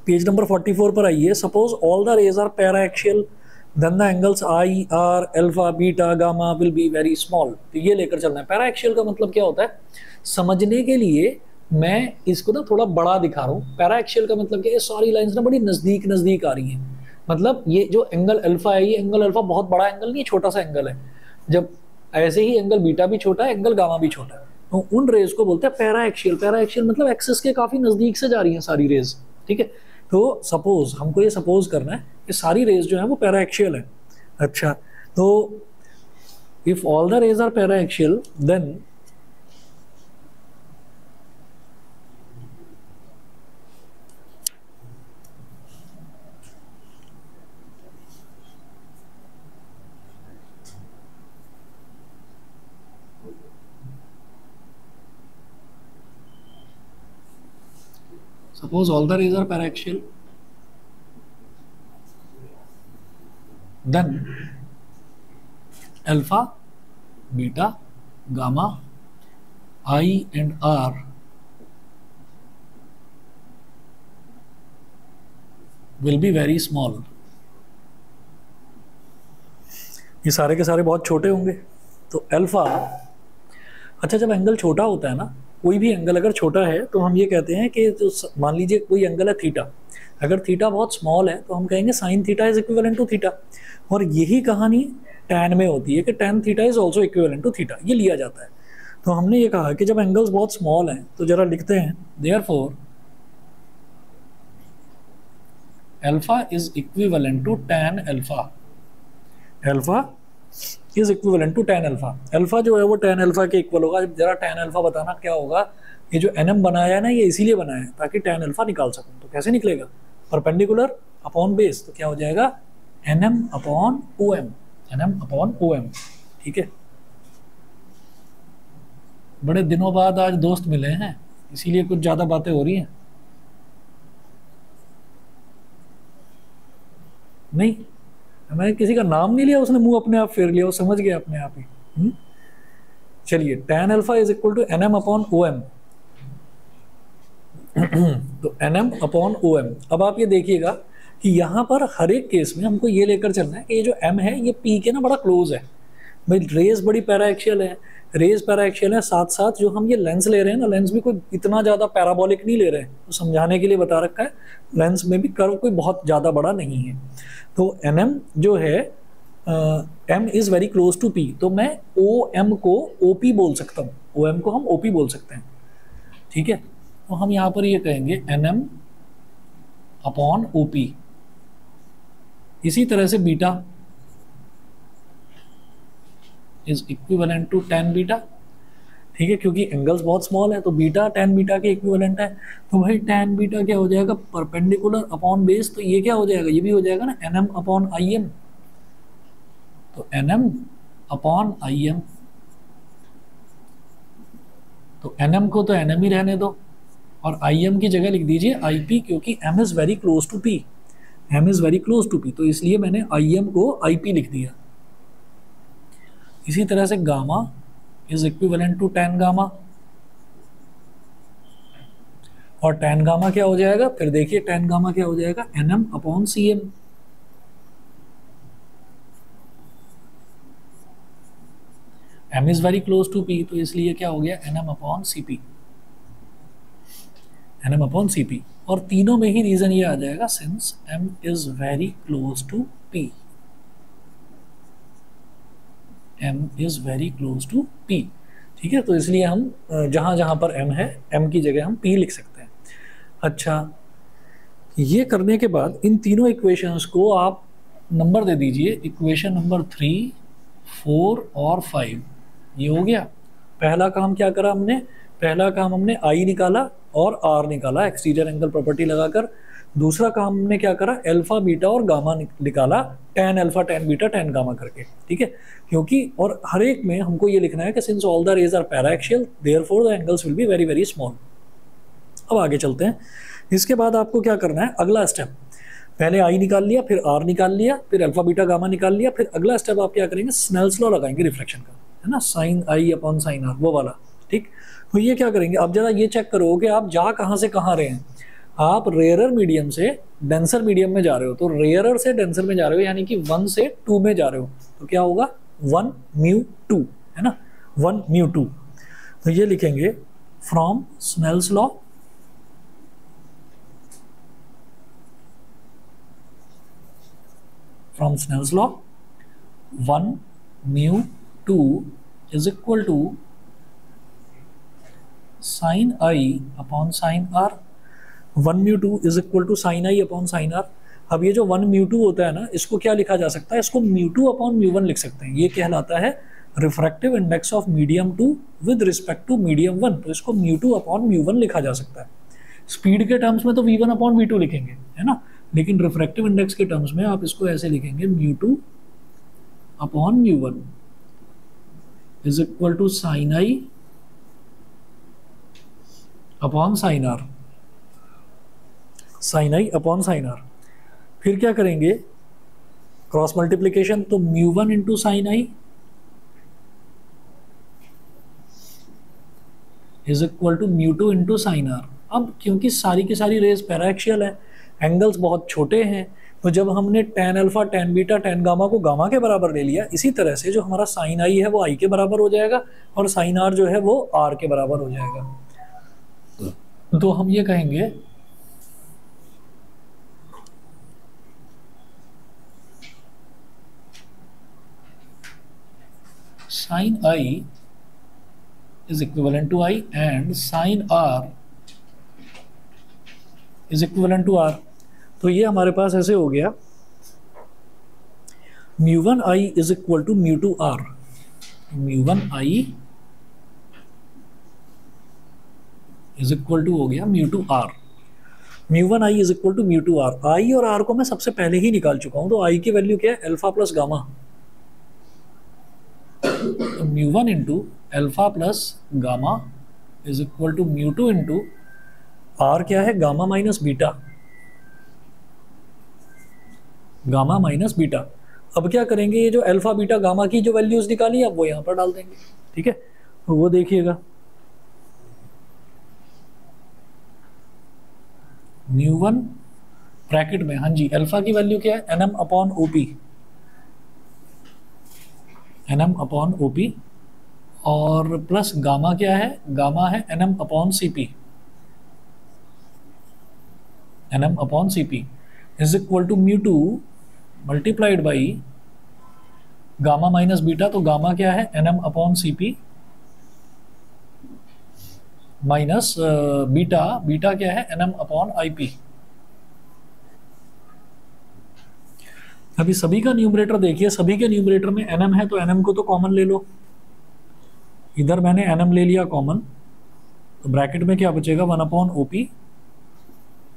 पेज नंबर 44 पर आइए। Suppose all the rays are paraxial then the angles I are alpha beta gamma will be very small. तो ये लेकर चलना है। पैरा एक्सियल का मतलब क्या होता है, समझने के लिए मैं इसको ना थोड़ा बड़ा दिखा रहा हूँ। पैरा एक्सियल का मतलब क्या है, सारी लाइंस ना बड़ी नजदीक नजदीक आ रही हैं। मतलब ये जो एंगल अल्फा है, ये एंगल अल्फा बहुत बड़ा एंगल नहीं है, छोटा सा एंगल है। जब ऐसे ही एंगल बीटा भी छोटा है, एंगल गामा भी छोटा है, तो उन रेज को बोलते हैं पैरा एक्सियल। पैरा एक्सियल मतलब एक्सिस के काफी नजदीक से जा रही हैं सारी रेज, ठीक है। तो सपोज हमको ये सपोज करना है कि सारी रेज जो है वो पैरा एक्सियल है। अच्छा, तो if all the rays are paraxial then suppose all the rays are paraxial, then alpha, beta, gamma, I and R will be very small। ये सारे के सारे बहुत छोटे होंगे। तो अल्फा, अच्छा जब एंगल छोटा होता है ना, कोई भी एंगल अगर छोटा है तो हम ये कहते हैं कि तो मान लीजिए कोई एंगल है थीटा, अगर थीटा बहुत स्मॉल है तो हम कहेंगे sine theta is equivalent to theta. और यही कहानी टैन में होती है कि tan theta is also equivalent to theta, ये लिया जाता है। तो हमने ये कहा कि जब एंगल्स बहुत स्मॉल हैं तो जरा लिखते हैं therefore alpha is equivalent to tan alpha. Alpha is equivalent to tan alpha. Alpha जो है वो टैन अल्फा के इक्वल होगा। जरा टैन अल्फा बताना क्या होगा। ये जो एनएम बनाया है ना, ये इसीलिए बनाया है ताकि टैन अल्फा निकाल सकूं। तो कैसे निकलेगा, परपेंडिकुलर अपॉन बेस, तो क्या हो जाएगा NM upon OM, NM upon OM, ठीक है। बड़े दिनों बाद आज दोस्त मिले हैं, इसीलिए कुछ ज्यादा बातें हो रही हैं। नहीं, मैंने किसी का नाम नहीं लिया, उसने मुंह अपने आप फेर लिया, वो समझ गया अपने आप ही। चलिए, tan alpha is equal to N M upon O M. तो N M upon O M. अब आप ये देखिएगा कि यहाँ पर हर एक केस में हमको ये लेकर चलना है कि ये जो m है ये p के ना बड़ा क्लोज है। भाई रेज बड़ी पैराएक्सियल है, रेज पैराएक्सियल है, साथ साथ जो हम ये लेंस ले रहे हैं ना, लेंस भी कोई इतना ज़्यादा पैराबोलिक नहीं ले रहे हैं। तो समझाने के लिए बता रखा है, लेंस में भी कर्व कोई बहुत ज़्यादा बड़ा नहीं है। तो एन एम जो है M is very close to P, तो मैं ओ एम को ओ पी बोल सकता हूँ, ओ एम को हम ओ पी बोल सकते हैं, ठीक है। तो हम यहाँ पर ये कहेंगे N M upon O P. इसी तरह से beta is equivalent to tan beta, ठीक है, क्योंकि एंगल्स बहुत स्मॉल है तो बीटा tan बीटा के इक्विवेलेंट है। तो भाई tan बीटा क्या हो जाएगा, परपेंडिकुलर अपॉन बेस, तो ये क्या हो जाएगा, ये भी हो जाएगा ना nm अपॉन im। तो nm अपॉन im, तो nm को तो nm ही रहने दो और im की जगह लिख दीजिए ip, क्योंकि m is very close to p, m is very close to p, तो इसलिए मैंने im को ip लिख दिया। इसी तरह से gamma is equivalent to tan gamma, और tan गामा क्या हो जाएगा, फिर देखिए tan गामा क्या हो जाएगा, nm अपॉन cm। m is very close to p, तो इसलिए क्या हो गया nm अपॉन cp, nm अपॉन cp। और तीनों में ही रीजन ये आ जाएगा since m is very close to p, m is very close to p, ठीक है। तो इसलिए हम जहां जहां पर m है, m की जगह हम p लिख सकते हैं। अच्छा, ये करने के बाद इन तीनों इक्वेशंस को आप नंबर दे दीजिए, इक्वेशन नंबर 3, 4 और 5। ये हो गया पहला काम। क्या करा हमने, पहला काम हमने I निकाला और R निकाला एक्सटीरियर एंगल प्रॉपर्टी लगाकर। दूसरा काम हमने क्या करा, अल्फा बीटा और गामा निकाला, tan alpha tan beta tan gamma करके, ठीक है। क्योंकि और हर एक में हमको ये लिखना है कि since all the rays are paraxial therefore the angles will be very very small. अब आगे चलते हैं। इसके बाद आपको क्या करना है, अगला स्टेप, पहले I निकाल लिया, फिर R निकाल लिया, फिर अल्फा बीटा गामा निकाल लिया, फिर अगला स्टेप आप क्या करेंगे, स्नेल्स लॉ लगाएंगे रिफ्लेक्शन का, है ना, sine I upon sine R वो वाला, ठीक। तो ये क्या करेंगे, अब जरा ये चेक करो कि आप जा कहाँ से कहाँ रहे हैं। आप रेयरर मीडियम से डेंसर मीडियम में जा रहे हो, तो रेयरर से डेंसर में जा रहे हो, यानी कि 1 से 2 में जा रहे हो, तो क्या होगा 1 म्यू 2, है ना, 1 म्यू 2। तो ये लिखेंगे from Snell's law, from Snell's law 1 mu 2 is equal to sine i upon sine r. 1 mu 2 is equal to sine i upon sine r. अब ये जो 1 म्यू 2 होता है ना, इसको क्या लिखा जा सकता है, इसको म्यू 2 अपॉन म्यू 1 लिख सकते हैं। ये कहलाता है refractive index of medium 2 with respect to medium 1, तो इसको म्यू 2 अपॉन म्यू 1 लिखा जा सकता है। स्पीड के टर्म्स में तो v1 अपॉन v2 लिखेंगे, है ना, लेकिन रिफ्रैक्टिव इंडेक्स के टर्म्स में आप इसको ऐसे लिखेंगे mu 2 upon mu 1 is equal to sine i upon sine r, sine i upon sine r. फिर क्या करेंगे, क्रॉस मल्टीप्लीकेशन, तो mu 1 into sine i is equal to mu 2 into sine r. अब क्योंकि सारी की सारी रेज पैराएक्सियल है, एंगल्स बहुत छोटे हैं, तो जब हमने tan alpha, tan beta, tan gamma को गामा के बराबर ले लिया, इसी तरह से जो हमारा साइन आई है वो आई के बराबर हो जाएगा और साइन आर जो है वो आर के बराबर हो जाएगा। तो हम ये कहेंगे sine i is equivalent to I and sin R is equivalent to R। तो ये हमारे पास ऐसे हो गया mu 1 I is equal to mu 2 R, mu 1 I is equal to हो गया mu 2 R, mu 1 I is equal to mu 2 R। I और R को मैं सबसे पहले ही निकाल चुका हूं, तो I की वैल्यू क्या है, अल्फा प्लस गामा, तो mu 1 into alpha plus gamma is equal to mu 2 into r क्या है, gamma minus beta, gamma minus beta. अब क्या करेंगे, ये जो अल्फा बीटा गामा की जो वैल्यूज निकाली अब वो यहां पर डाल देंगे, ठीक है, तो वो देखिएगा म्यू 1 ब्रैकेट में, हाँ जी, अल्फा की वैल्यू क्या है, NM upon OP, NM upon OP, और प्लस गामा क्या है, गामा है NM upon CP, NM upon CP is equal to mu 2 multiplied by gamma minus beta, तो गामा क्या है NM upon CP minus beta, beta क्या है एनएम अपॉन आईपी। अभी सभी का न्यूमरेटर देखिए, सभी के न्यूमरेटर में एनएम है, तो एनएम को तो कॉमन ले लो, इधर मैंने एनएम ले लिया कॉमन, तो ब्रैकेट में क्या बचेगा, 1 upon OP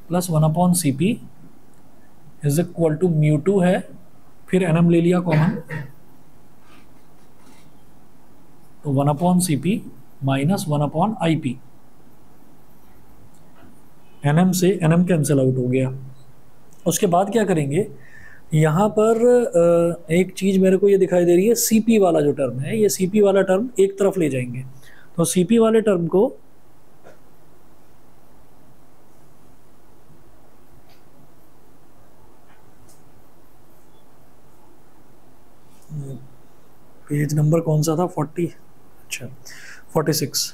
plus 1 upon CP is equal to mu 2 है, फिर एनएम ले लिया कॉमन, तो 1 upon CP minus 1 upon IP, NM से एनएम कैंसिल आउट हो गया। उसके बाद क्या करेंगे, यहाँ पर एक चीज़ मेरे को ये दिखाई दे रही है, सीपी वाला जो टर्म है, ये सीपी वाला टर्म एक तरफ ले जाएंगे, तो सीपी वाले टर्म को पेज नंबर कौन सा था, 40, अच्छा 46,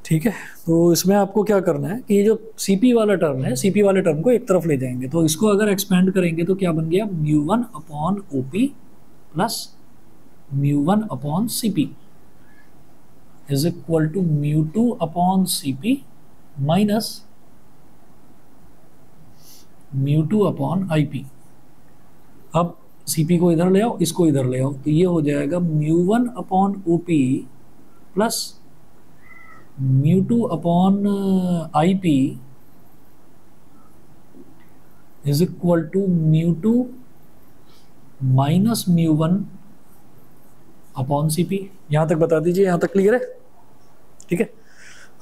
ठीक है। तो इसमें आपको क्या करना है कि ये जो सीपी वाला टर्म है, सीपी वाले टर्म को एक तरफ ले जाएंगे, तो इसको अगर एक्सपेंड करेंगे तो क्या बन गया, mu 1 upon OP plus mu 1 upon CP is equal to mu 2 upon CP minus mu 2 upon IP. अब सीपी को इधर ले आओ, इसको इधर ले आओ, तो ये हो जाएगा mu 1 upon OP plus mu 2 upon IP is equal to mu 2 minus mu 1 upon CP. यहां तक बता दीजिए, यहां तक क्लियर है, ठीक है।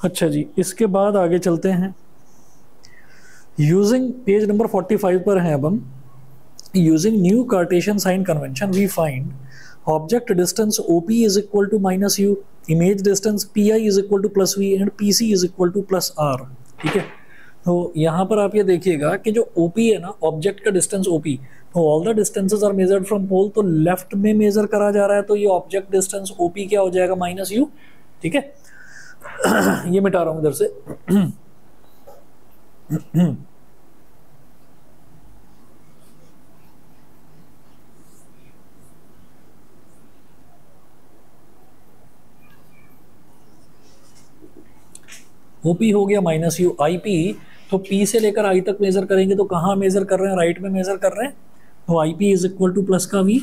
अच्छा जी, इसके बाद आगे चलते हैं, यूजिंग पेज नंबर 45 पर हैं अब हम। Using new Cartesian sign convention we find object distance OP is equal to minus u, image distance PI is equal to plus V and PC is equal to plus R, ठीक है। तो यहाँ पर आप ये देखिएगा कि जो ओपी है ना, ऑब्जेक्ट का डिस्टेंस ओपी, तो all the distances are measured from pole, तो लेफ्ट में मेजर करा जा रहा है, तो ये ऑब्जेक्ट डिस्टेंस ओपी क्या हो जाएगा, माइनस यू। ठीक है, ये मिटा रहा हूं इधर से। ओपी हो गया माइनस यू, आई पी, तो पी से लेकर आई तक मेजर करेंगे, तो कहाँ मेजर कर रहे हैं, राइट में मेजर कर रहे हैं, तो I P is equal two plus का वी,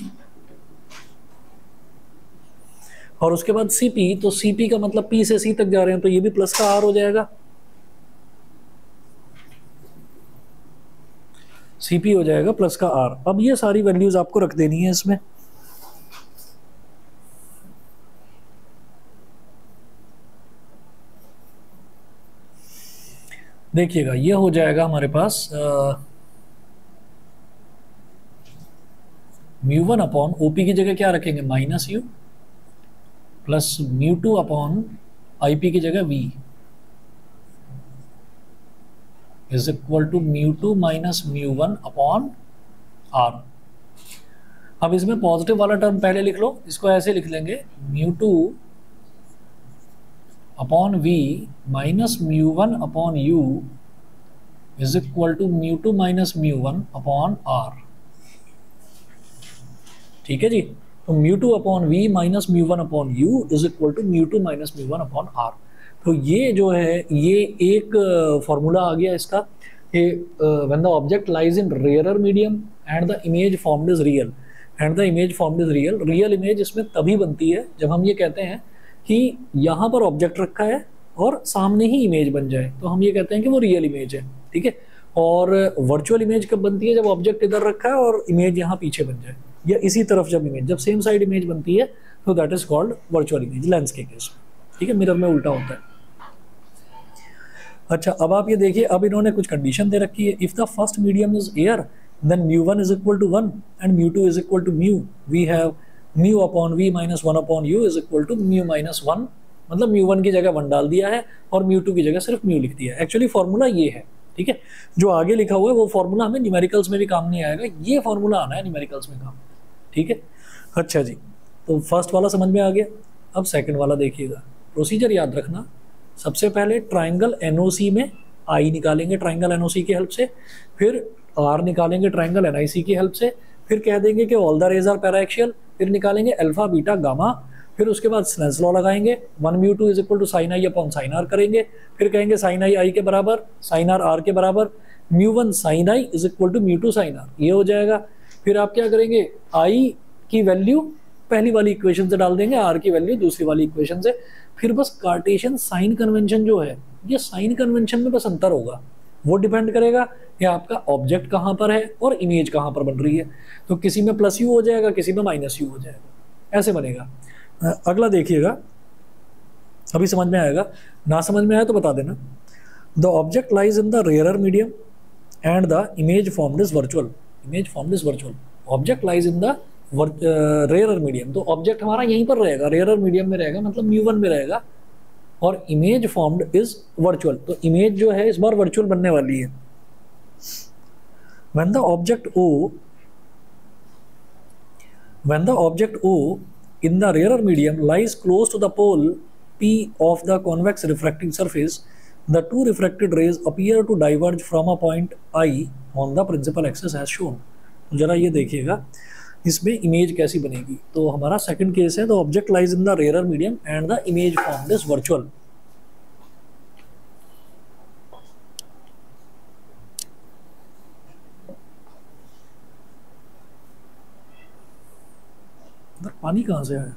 और उसके बाद सीपी, तो सीपी का मतलब पी से सी तक जा रहे हैं, तो ये भी प्लस का आर हो जाएगा, सीपी हो जाएगा प्लस का आर। अब ये सारी वैल्यूज आपको रख देनी है इसमें। देखिएगा ये हो जाएगा हमारे पास म्यू वन अपॉन ओपी की जगह क्या रखेंगे, minus u, plus mu two upon I P की जगह v is equal to mu two minus mu one upon R. अब इसमें पॉजिटिव वाला टर्म पहले लिख लो, इसको ऐसे लिख लेंगे, mu two upon we minus mu one upon you is equal to mu two minus mu one upon R. ठीक है जी, तो mu two upon we minus mu one upon you is equal to mu two minus mu one upon R. तो ये जो है ये एक फॉर्मूला आ गया इसका, when the object lies in rarer medium and the image formed is real, and the image formed is real. Real image इसमें तभी बनती है जब हम ये कहते हैं कि यहाँ पर ऑब्जेक्ट रखा है और सामने ही इमेज बन जाए, तो हम ये कहते हैं कि वो रियल इमेज है। ठीक है, और वर्चुअल इमेज कब बनती है, जब ऑब्जेक्ट इधर रखा है और इमेज यहाँ पीछे बन जाए, या इसी तरफ जब इमेज, जब सेम साइड इमेज बनती है, तो that is called virtual image, lens के केस में। ठीक है, मिरर में उल्टा होता है। अच्छा, अब आप ये देखिए, अब इन्होंने कुछ कंडीशन दे रखी है, if the first medium is air then mu one is equal to one and mu two is equal to mu, we have mu upon we minus one upon you is equal to mu minus one, मतलब म्यू वन की जगह वन डाल दिया है और म्यू टू की जगह सिर्फ म्यू लिख दिया है। एक्चुअली फॉर्मूला ये है। ठीक है, जो आगे लिखा हुआ है वो फॉर्मूला हमें न्यूमेरिकल्स में भी काम नहीं आएगा, ये फॉर्मूला आना है न्यूमेरिकल्स में काम। ठीक है, अच्छा जी, तो फर्स्ट वाला समझ में आ गया। अब सेकंड वाला देखिएगा, प्रोसीजर याद रखना। सबसे पहले ट्राइंगल एनओसी में आई निकालेंगे ट्राइंगल एनओसी की हेल्प से, फिर आर निकालेंगे ट्राइंगल एनआईसी की हेल्प से, फिर कह देंगे कि all the rays are paraxial, फिर निकालेंगे अल्फा बीटा गामा, फिर उसके बाद स्नेल्स लॉ लगाएंगे, one mu two is equal to sine i upon sine r करेंगे, फिर कहेंगे साइन आई आई के बराबर, साइन आर आर के बराबर, mu one sine i is equal to mu two sine r, ये हो जाएगा। फिर आप क्या करेंगे, आई की वैल्यू पहली वाली इक्वेशन से डाल देंगे, आर की वैल्यू दूसरी वाली इक्वेशन से, फिर बस कार्टेशियन साइन कन्वेंशन जो है, ये साइन कन्वेंशन में बस अंतर होगा, वो डिपेंड करेगा कि आपका ऑब्जेक्ट कहाँ पर है और इमेज कहाँ पर बन रही है। तो किसी में प्लस यू हो जाएगा, किसी में माइनस यू हो जाएगा, ऐसे बनेगा। अगला देखिएगा, अभी समझ में आएगा, ना समझ में आया तो बता देना। The object lies in the rarer medium and the image formed is virtual, image formed is virtual, object lies in the rarer medium, तो ऑब्जेक्ट हमारा यहीं पर रहेगा, रेयरर मीडियम में रहेगा, मतलब म्यू वन में रहेगा, और इमेज फॉर्म्ड इज वर्चुअल, तो इमेज जो है इस बार वर्चुअल बनने वाली है। when the object O in the rarer medium lies close to the pole P of the convex refracting surface, the two refracted rays appear to diverge from a point I on the principal axis as shown। जरा ये देखिएगा इसमें इमेज कैसी बनेगी। तो हमारा सेकंड केस है, the object lies in the rare medium and the image formed is virtual. पानी कहाँ से आया?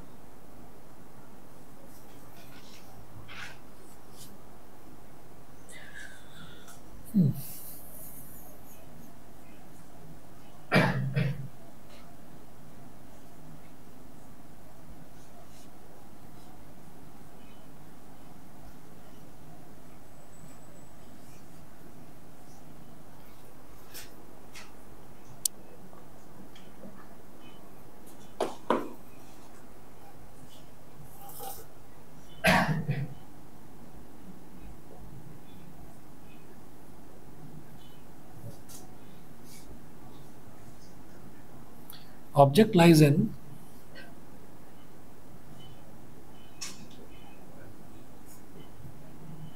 Object lies in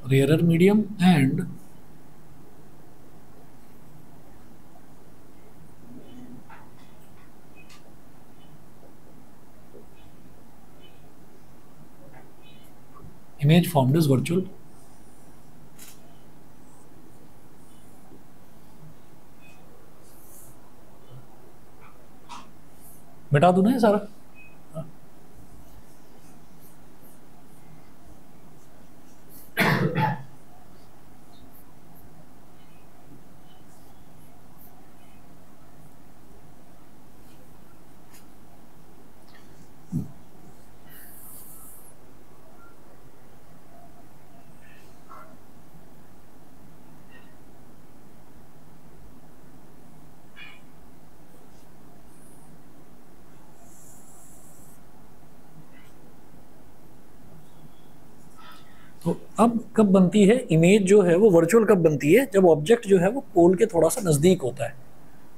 rarer medium and image formed as virtual. मिटा दूं ना ये सारा? तो अब कब बनती है इमेज जो है वो वर्चुअल, कब बनती है? जब ऑब्जेक्ट जो है वो पोल के थोड़ा सा नज़दीक होता है।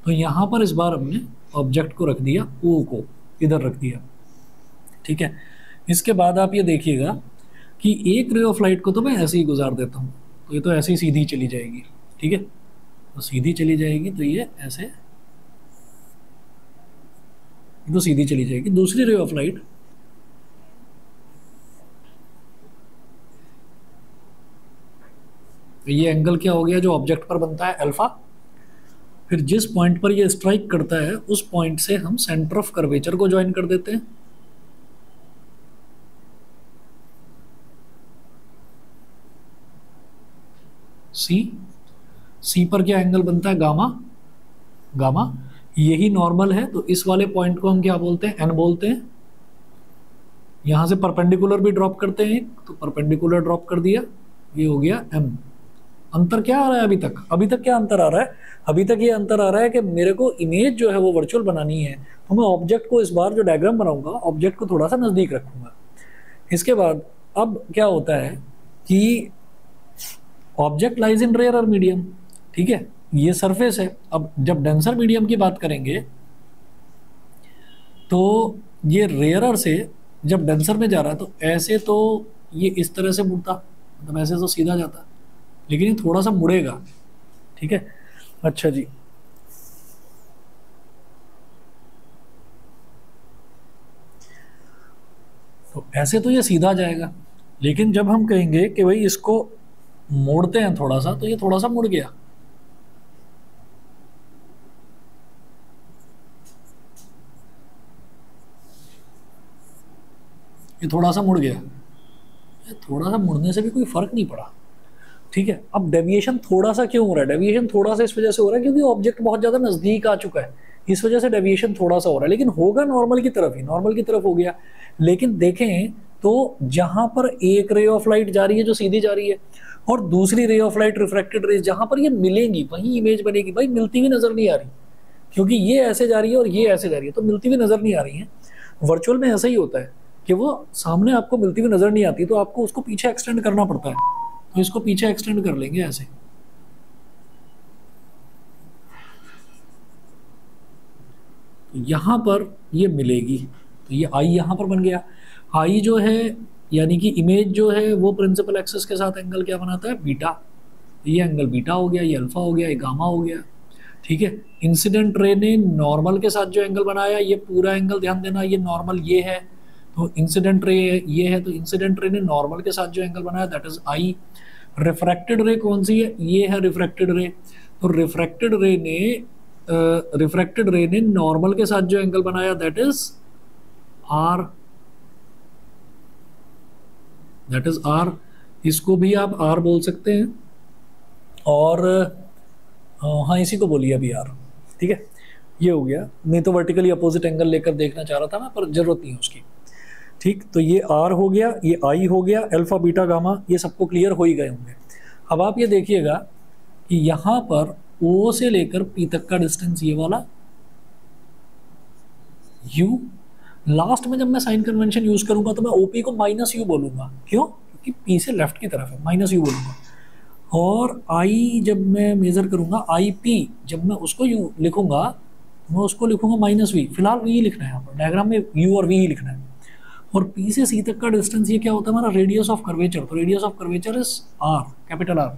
तो यहाँ पर इस बार हमने ऑब्जेक्ट को रख दिया, ओ को इधर रख दिया, ठीक है। इसके बाद आप ये देखिएगा कि एक रे ऑफ लाइट को तो मैं ऐसे ही गुजार देता हूँ, तो ये तो ऐसे ही सीधी चली जाएगी, ठीक है। तो सीधी चली जाएगी तो ये ऐसे तो सीधी चली जाएगी। दूसरी रे ऑफ लाइट ये एंगल क्या हो गया जो ऑब्जेक्ट पर बनता है? अल्फा। फिर जिस पॉइंट पर ये स्ट्राइक करता है उस पॉइंट से हम सेंटर ऑफ कर्वेचर को ज्वाइन कर देते हैं, सी पर क्या एंगल बनता है? गामा। गामा यही नॉर्मल है, तो इस वाले पॉइंट को हम क्या बोलते हैं? एन बोलते हैं। यहां से परपेंडिकुलर भी ड्रॉप करते हैं, तो परपेंडिकुलर ड्रॉप कर दिया, ये हो गया एम। अंतर क्या आ रहा है अभी तक? अभी तक क्या अंतर आ रहा है? अभी तक ये अंतर आ रहा है कि मेरे को इमेज जो है वो वर्चुअल बनानी है, तो मैं ऑब्जेक्ट को इस बार जो डायग्राम बनाऊंगा ऑब्जेक्ट को थोड़ा सा नजदीक रखूंगा। इसके बाद अब क्या होता है कि object lies in rare medium, ठीक है, ये सरफेस है। अब जब डेंसर मीडियम की बात करेंगे तो ये रेयरर से जब डेंसर में जा रहा है तो ऐसे तो ये इस तरह से मुड़ता, मतलब ऐसे तो सीधा जाता, लेकिन ये थोड़ा सा मुड़ेगा, ठीक है। अच्छा जी, तो ऐसे तो ये सीधा जाएगा, लेकिन जब हम कहेंगे कि भाई इसको मोड़ते हैं थोड़ा सा, तो ये थोड़ा सा मुड़ गया। ये थोड़ा सा मुड़ गया, ये थोड़ा सा मुड़ने से भी कोई फर्क नहीं पड़ा, ठीक है। अब डेविएशन थोड़ा सा क्यों हो रहा है? डेविएशन थोड़ा सा इस वजह से हो रहा है क्योंकि ऑब्जेक्ट बहुत ज्यादा नजदीक आ चुका है, इस वजह से डेविएशन थोड़ा सा हो रहा है, लेकिन होगा नॉर्मल की तरफ ही, नॉर्मल की तरफ हो गया। लेकिन देखें तो जहां पर एक रे ऑफ लाइट जा रही है जो सीधी जा रही है, और दूसरी ray of light refracted raise जहां पर ये मिलेंगी वहीं इमेज बनेगी। भाई मिलती हुई नजर नहीं आ रही, क्योंकि ये ऐसे जा रही है और ये ऐसे जा रही है, तो मिलती हुई नजर नहीं आ रही है। वर्चुअल में ऐसा ही होता है कि वो सामने आपको मिलती हुई नजर नहीं आती, तो आपको उसको पीछे एक्सटेंड करना पड़ता है। तो इसको पीछे एक्सटेंड कर लेंगे ऐसे, तो यहां पर ये मिलेगी, तो ये आई यहां पर बन गया। आई जो है यानी कि इमेज जो है वो प्रिंसिपल एक्सिस के साथ एंगल क्या बनाता है? बीटा। ये एंगल बीटा हो गया, ये अल्फा हो गया, ये गामा हो गया, ठीक है। इंसिडेंट रे ने नॉर्मल के साथ जो एंगल बनाया, ये पूरा एंगल ध्यान देना, ये नॉर्मल ये है, तो इंसिडेंट रे ये है, तो इंसिडेंट रे ने नॉर्मल के साथ जो एंगल बनाया दैट इज आई। रिफ्रैक्टेड रे कौन सी है? ये है रिफ्रैक्टेड रे। तो रिफ्रैक्टेड रे ने नॉर्मल के साथ जो एंगल बनाया that is r, that is r. इसको भी आप आर बोल सकते हैं, और हाँ इसी को बोलिए अभी आर, ठीक है। ये हो गया, नहीं तो वर्टिकली अपोजिट एंगल लेकर देखना चाह रहा था मैं, पर जरूरत नहीं है उसकी, ठीक। तो ये आर हो गया, ये आई हो गया, अल्फा बीटा गामा, ये सबको क्लियर हो ही गए होंगे। अब आप ये देखिएगा कि यहाँ पर ओ से लेकर पी तक का डिस्टेंस ये वाला यू, लास्ट में जब मैं साइन कन्वेंशन यूज करूंगा तो मैं ओपी को माइनस यू बोलूंगा। क्यों? क्योंकि पी से लेफ्ट की तरफ है, माइनस यू बोलूंगा। और आई जब मैं मेजर करूंगा, आई पी जब मैं उसको यू लिखूंगा मैं उसको लिखूंगा माइनस वी, फिलहाल वी लिखना है यहाँ पर डायग्राम में, यू और वी ही लिखना है। और पी से सी तक का डिस्टेंस ये क्या होता है हमारा, रेडियस ऑफ कर्वेचर। तो radius of curvature is R, capital R,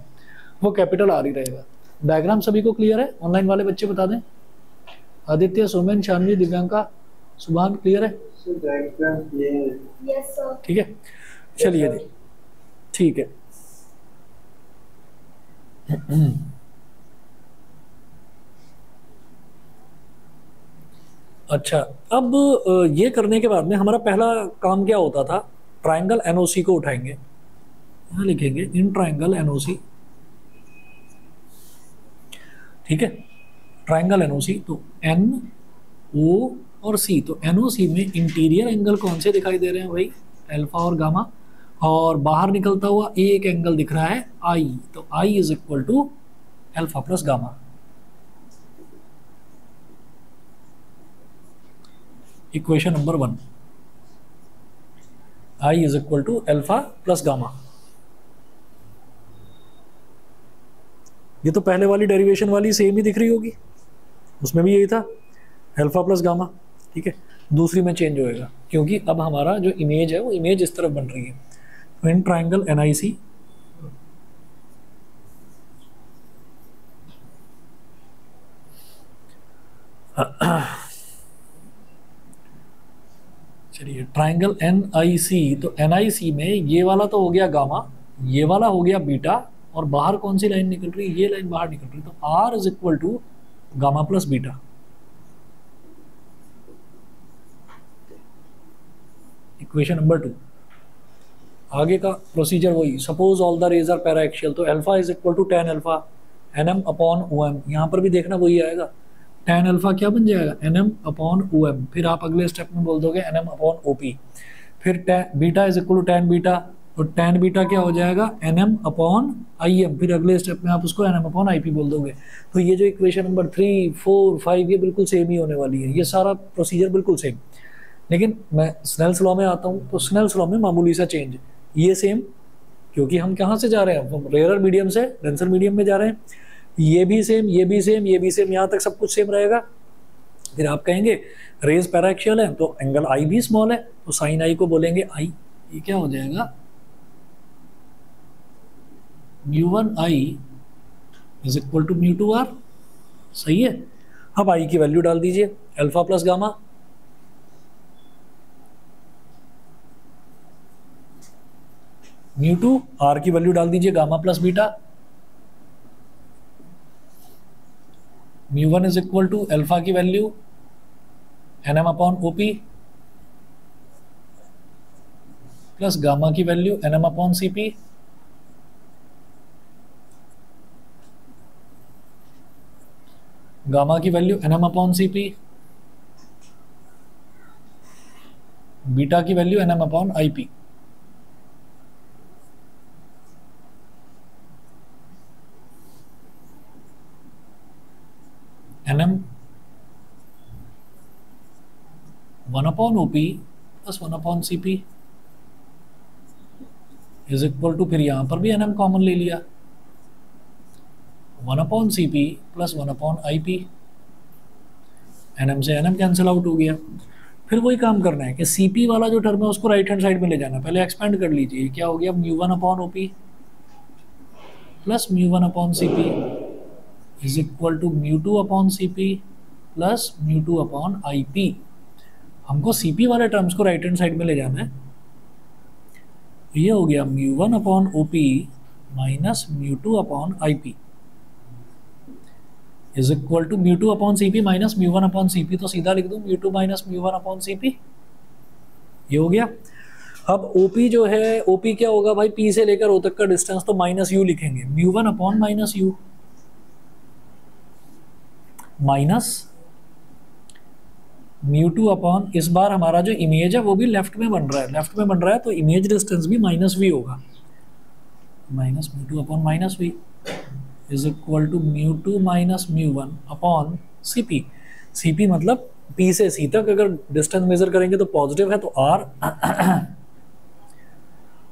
वो कैपिटल आर ही रहेगा। डायग्राम सभी को क्लियर है? ऑनलाइन वाले बच्चे बता दें, आदित्य, सोमेन, शानवी, दिव्यांका, सुभान, क्लियर है? ठीक है, चलिए जी, ठीक है। अच्छा, अब ये करने के बाद में हमारा पहला काम क्या होता था, ट्राइंगल एनओसी को उठाएंगे, यहाँ लिखेंगे इन ट्राइंगल एनओसी, ठीक है, ट्राइंगल एनओसी। तो एन ओ और सी, तो एनओसी में इंटीरियर एंगल कौन से दिखाई दे रहे हैं भाई, अल्फा और गामा, और बाहर निकलता हुआ एक एंगल दिख रहा है आई, तो I is equal to alpha plus gamma. Equation number 1, I is equal to alpha plus gamma. ये तो पहले वाली डेरिवेशन वाली सेम ही दिख रही होगी, उसमें भी यही था, अल्फा प्लस गामा, ठीक है। दूसरी में चेंज होएगा क्योंकि अब हमारा जो इमेज है वो इमेज इस तरफ बन रही है। तो इन ट्राइंगल एनआईसी, चलिए ट्राइंगल एनआईसी, तो एनआईसी में ये वाला तो हो गया गामा, ये वाला हो गया बीटा, और बाहर कौन सी लाइन निकल रही है, ये लाइन बाहर निकल रही है। तो R is equal to gamma plus beta. Equation number 2, आगे का प्रोसीजर वही, suppose all the rays are paraxial, तो alpha is equal to tan alpha nm upon OM, यहाँ पर भी देखना वही आएगा, tan अल्फा क्या बन जाएगा nm अपॉन ओएम, फिर आप अगले स्टेप में बोल दोगे nm अपॉन ओपी, फिर beta is equal to tan beta, तो tan बीटा क्या हो जाएगा nm अपॉन im, फिर अगले स्टेप में आप उसको nm अपॉन ip बोल दोगे। तो ये जो इक्वेशन नंबर 3, 4, 5 ये बिल्कुल सेम ही होने वाली है, ये सारा प्रोसीजर बिल्कुल सेम। लेकिन मैं स्नेल्स लॉ में आता हूँ, तो स्नेल्स लॉ में मामूली सा चेंज, ये सेम, क्योंकि हम कहाँ से जा रहे हैं, हम रेयर मीडियम से डेंसर मीडियम में जा रहे हैं, ये भी सेम, ये भी सेम, ये भी सेम, यहाँ तक सब कुछ सेम रहेगा। फिर आप कहेंगे रेज पैराक्सियल है तो एंगल आई भी स्मॉल है, तो साइन आई को बोलेंगे आई, ये क्या हो जाएगा म्यू1 आई इज इक्वल टू म्यू2 आर, सही है। अब आई की वैल्यू डाल दीजिए, अल्फा प्लस गामा, म्यू2 आर की वैल्यू डाल दीजिए गामा प्लस बीटा, म्यू1 इज इक्वल टू अल्फा की value nm upon OP plus gamma की value nm upon CP, gamma की value nm upon CP, beta की value nm upon IP. nm 1 upon OP plus 1 upon CP is equal to, फिर यहां पर भी nm कॉमन ले लिया, 1 upon CP plus 1 upon IP, nm से nm कैंसिल आउट हो गया। फिर वही काम करना है कि सीपी वाला जो टर्म है उसको राइट हैंड साइड में ले जाना, पहले एक्सपेंड कर लीजिए, क्या हो गया म्यू1 अपॉन ओपी प्लस म्यू1 upon CP is equal to म्यू2 अपॉन सीपी प्लस म्यू2 अपॉन आईपी। हमको सीपी वाले टर्म्स को राइट हैंड साइड में ले जाना है, ये हो गया म्यू1 अपॉन ओपी माइनस म्यू2 upon IP is equal to म्यू2 अपॉन सीपी माइनस म्यू1 अपॉन सीपी, तो सीधा लिख दूं म्यू2 माइनस म्यू1 अपॉन सीपी, ये हो गया। अब ओपी जो है, ओपी क्या होगा भाई, पी से लेकर ओ तक का डिस्टेंस, तो माइनस यू लिखेंगे, म्यू1 अपॉन माइनस यू माइनस म्यू2 अपॉन, इस बार हमारा जो इमेज है वो भी लेफ्ट में बन रहा है, लेफ्ट में बन रहा है, तो इमेज डिस्टेंस भी माइनस वी होगा, माइनस म्यू2 upon minus V is equal to म्यू2 माइनस म्यू1 अपॉन सीपी। सीपी मतलब पी से सी तक अगर डिस्टेंस मेजर करेंगे तो पॉजिटिव है, तो आर,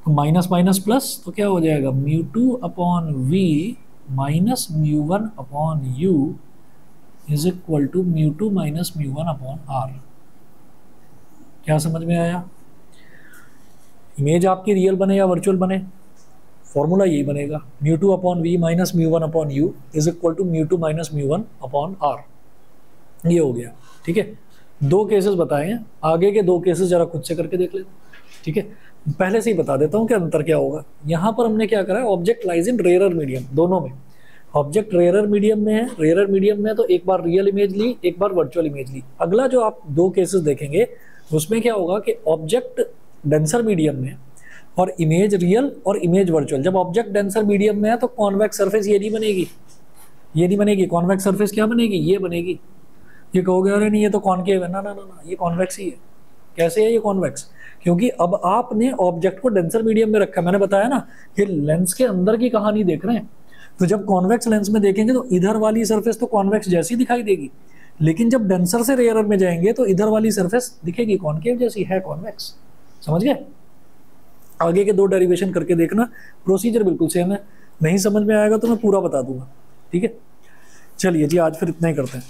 तो माइनस माइनस प्लस, तो क्या हो जाएगा म्यू2 अपॉन वी माइनस म्यू1 upon you is equal to mu two minus mu one upon R. क्या समझ में आया? इमेज आपकी रियल बने या वर्चुअल बने, फॉर्मूला यही बनेगा, mu two upon we minus mu one upon you is equal to mu two minus mu one upon R. ये हो गया, ठीक है। दो केसेस बताए हैं, आगे के दो केसेस जरा खुद से करके देख लेते, ठीक है। पहले से ही बता देता हूँ कि अंतर क्या होगा। यहाँ पर हमने क्या करा है, ऑब्जेक्ट लाइज इन रेयरर मीडियम, दोनों में ऑब्जेक्ट रेयरर मीडियम में है। रेयरर मीडियम में तो एक बार रियल इमेज ली, एक बार वर्चुअल इमेज ली। अगला जो आप दो केसेस देखेंगे उसमें क्या होगा कि ऑब्जेक्ट डेंसर मीडियम में और इमेज रियल और इमेज वर्चुअल। जब ऑब्जेक्ट डेंसर मीडियम में है तो कॉन्वेक्स सरफेस ये नहीं बनेगी, ये नहीं बनेगी। कॉन्वेक्स सरफेस क्या बनेगी, ये बनेगी। ये कहोगे अरे नहीं ये तो कॉनकेव है, ना ना ना ना, ये कॉन्वेक्स ही है। कैसे है ये कॉन्वेक्स? क्योंकि अब आपने ऑब्जेक्ट को डेंसर मीडियम में रखा। मैंने बताया ना कि लेंस के अंदर की कहानी देख रहे हैं, तो जब कॉन्वेक्स लेंस में देखेंगे तो इधर वाली सरफेस तो कॉन्वेक्स जैसी दिखाई देगी, लेकिन जब डेंसर से रेयरर में जाएंगे तो इधर वाली सरफेस दिखेगी कॉनकेव जैसी, है कॉन्वेक्स। समझ गए? आगे के दो डेरिवेशन करके देखना, प्रोसीजर बिल्कुल सेम है। नहीं समझ में आएगा तो मैं पूरा बता दूंगा, ठीक है। चलिए जी, आज फिर इतना ही करते हैं।